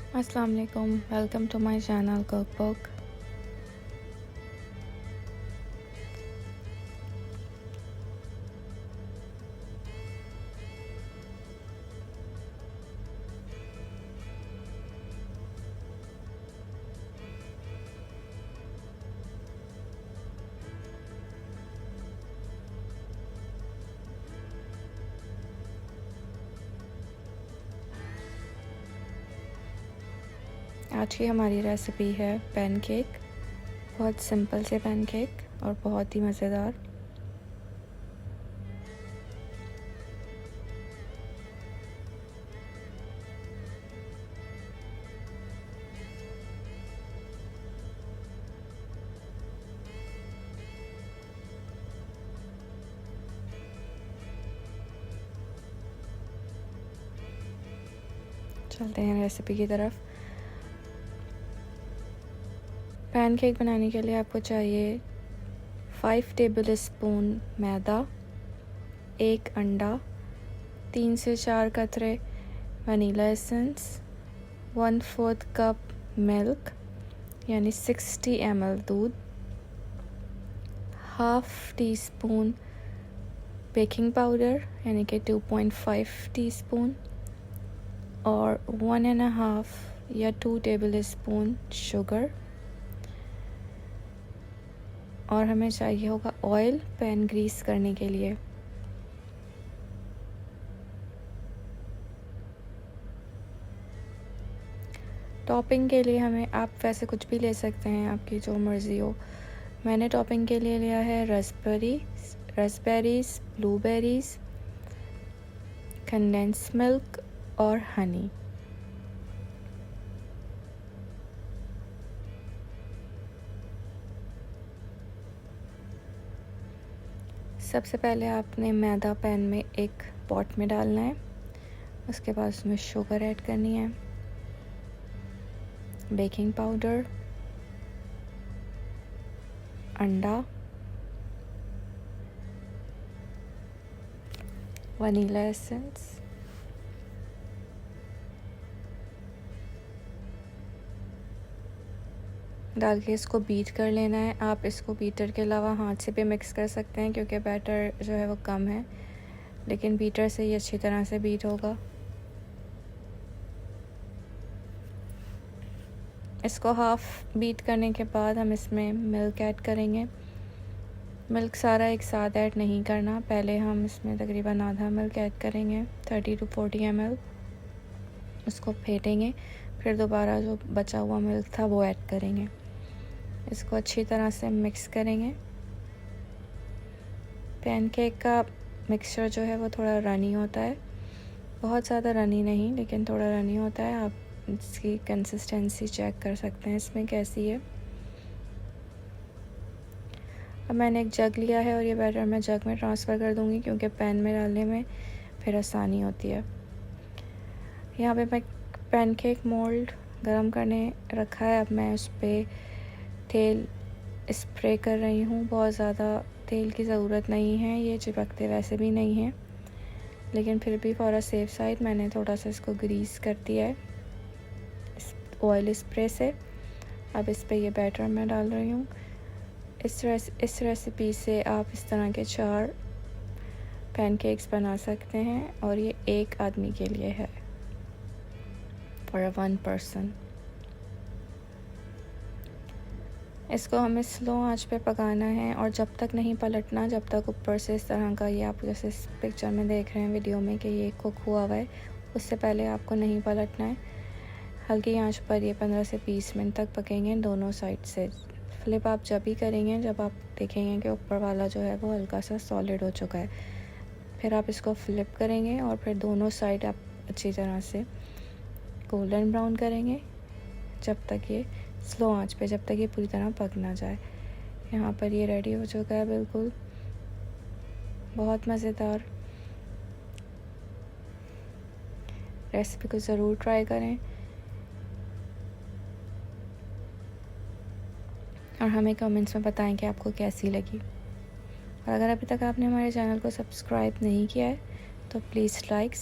अस्सलाम वालेकुम, welcome to my channel cook book. आज की हमारी रेसिपी है पैनकेक। बहुत सिंपल से पैनकेक और बहुत ही मज़ेदार। चलते हैं रेसिपी की तरफ। पैनकेक बनाने के लिए आपको चाहिए 5 टेबल स्पून मैदा, 1 अंडा, 3 से 4 कतरे वनीला एसेंस, 1/4 कप मिल्क यानी 60 ml दूध, half tea spoon baking powder यानी कि 2.5 टीस्पून और 1.5 या 2 टेबल स्पून शुगर। और हमें चाहिए होगा ऑयल पैन ग्रीस करने के लिए। टॉपिंग के लिए हमें आप वैसे कुछ भी ले सकते हैं, आपकी जो मर्ज़ी हो। मैंने टॉपिंग के लिए लिया है रास्पबेरीज, ब्लूबेरीज, कंडेंस मिल्क और हनी। सबसे पहले आपने मैदा पैन में एक पॉट में डालना है। उसके बाद उसमें शुगर ऐड करनी है, बेकिंग पाउडर, अंडा, वनीला एसेंस, डाल के इसको बीट कर लेना है। आप इसको बीटर के अलावा हाथ से भी मिक्स कर सकते हैं क्योंकि बैटर जो है वो कम है, लेकिन बीटर से ही अच्छी तरह से बीट होगा। इसको हाफ बीट करने के बाद हम इसमें मिल्क ऐड करेंगे। मिल्क सारा एक साथ ऐड नहीं करना, पहले हम इसमें तकरीबन आधा मिल्क ऐड करेंगे, 30 to 40 ml। उसको फेंटेंगे, फिर दोबारा जो बचा हुआ मिल्क था वो ऐड करेंगे। इसको अच्छी तरह से मिक्स करेंगे। पैनकेक का मिक्सचर जो है वो थोड़ा रनी होता है, बहुत ज़्यादा रनी नहीं लेकिन थोड़ा रनी होता है। आप इसकी कंसिस्टेंसी चेक कर सकते हैं इसमें कैसी है। अब मैंने एक जग लिया है और ये बैटर मैं जग में ट्रांसफ़र कर दूँगी क्योंकि पैन में डालने में फिर आसानी होती है। यहाँ पे मैं पैनकेक मोल्ड गरम करने रखा है। अब मैं उस पर तेल स्प्रे कर रही हूँ। बहुत ज़्यादा तेल की ज़रूरत नहीं है, ये चिपकते वैसे भी नहीं हैं, लेकिन फिर भी फॉर अ सेफ साइड मैंने थोड़ा सा इसको ग्रीस कर दिया है ऑयल स्प्रे से। अब इस पर ये बैटर मैं डाल रही हूँ। इस रेसिपी से आप इस तरह के 4 पैनकेक्स बना सकते हैं और ये एक आदमी के लिए है, फॉर 1 पर्सन। इसको हमें स्लो आंच पे पकाना है और जब तक नहीं पलटना, जब तक ऊपर से इस तरह का, ये आप जैसे इस पिक्चर में देख रहे हैं वीडियो में कि ये कुक हुआ हुआ है, उससे पहले आपको नहीं पलटना है। हल्की आंच पर ये 15 से 20 मिनट तक पकेंगे दोनों साइड से। फ्लिप आप जब भी करेंगे जब आप देखेंगे कि ऊपर वाला जो है वो हल्का सा सॉलिड हो चुका है, फिर आप इसको फ्लिप करेंगे और फिर दोनों साइड आप अच्छी तरह से गोल्डन ब्राउन करेंगे जब तक ये स्लो आंच पे, जब तक ये पूरी तरह पक ना जाए। यहाँ पर ये रेडी हो चुका है बिल्कुल, बहुत मज़ेदार। रेसिपी को ज़रूर ट्राई करें और हमें कमेंट्स में बताएं कि आपको कैसी लगी। और अगर अभी तक आपने हमारे चैनल को सब्सक्राइब नहीं किया है तो प्लीज़ लाइक,